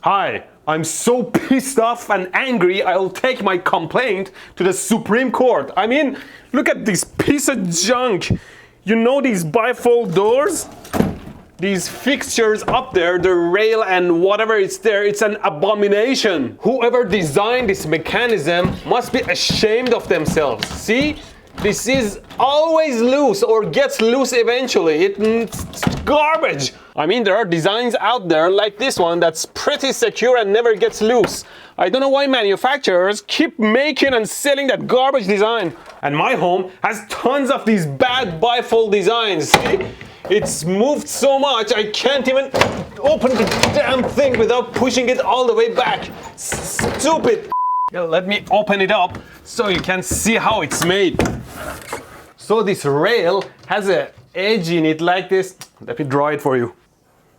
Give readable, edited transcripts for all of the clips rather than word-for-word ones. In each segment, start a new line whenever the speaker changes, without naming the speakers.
Hi, I'm so pissed off and angry I'll take my complaint to the Supreme Court. I mean, look at this piece of junk. You know these bifold doors? These fixtures up there, the rail and whatever is there, it's an abomination. Whoever designed this mechanism must be ashamed of themselves. See? This is always loose or gets loose eventually. It's garbage. I mean, there are designs out there like this one that's pretty secure and never gets loose. I don't know why manufacturers keep making and selling that garbage design. And my home has tons of these bad bifold designs. See? It's moved so much I can't even open the damn thing without pushing it all the way back. Stupid. Let me open it up so you can see how it's made. So this rail has an edge in it like this. Let me draw it for you.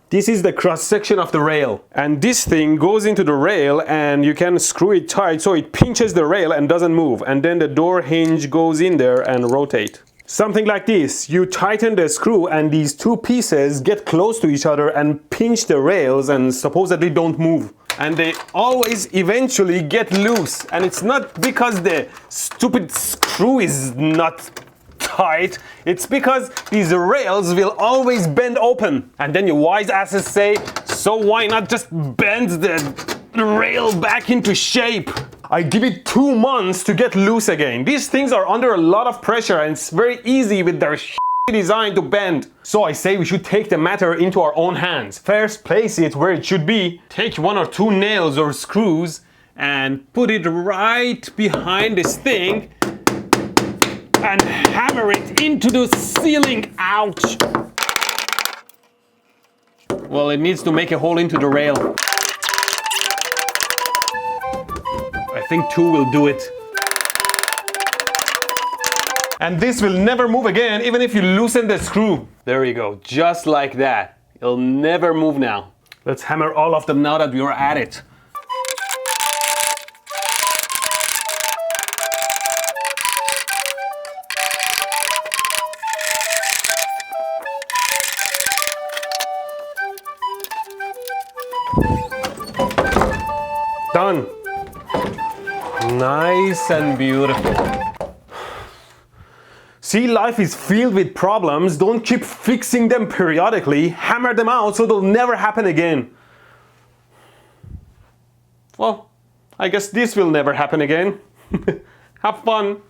This is the cross section of the rail. And this thing goes into the rail and you can screw it tight so it pinches the rail and doesn't move. And then the door hinge goes in there and rotate. Something like this. You tighten the screw and these two pieces get close to each other and pinch the rails and supposedly don't move. And they always eventually get loose. And it's not because the stupid screw is not tight. It's because these rails will always bend open. And then you wise asses say, so why not just bend the rail back into shape? I give it 2 months to get loose again. These things are under a lot of pressure and it's very easy with their design to bend. So I say we should take the matter into our own hands. First, place it where it should be. Take 1 or 2 nails or screws and put it right behind this thing and hammer it into the ceiling. Ouch! Well, it needs to make a hole into the rail. I think 2 will do it. And this will never move again, even if you loosen the screw. There you go, just like that. It'll never move now. Let's hammer all of them now that we are at it. Done. Nice and beautiful. See, life is filled with problems. Don't keep fixing them periodically. Hammer them out so they'll never happen again. Well, I guess this will never happen again. Have fun.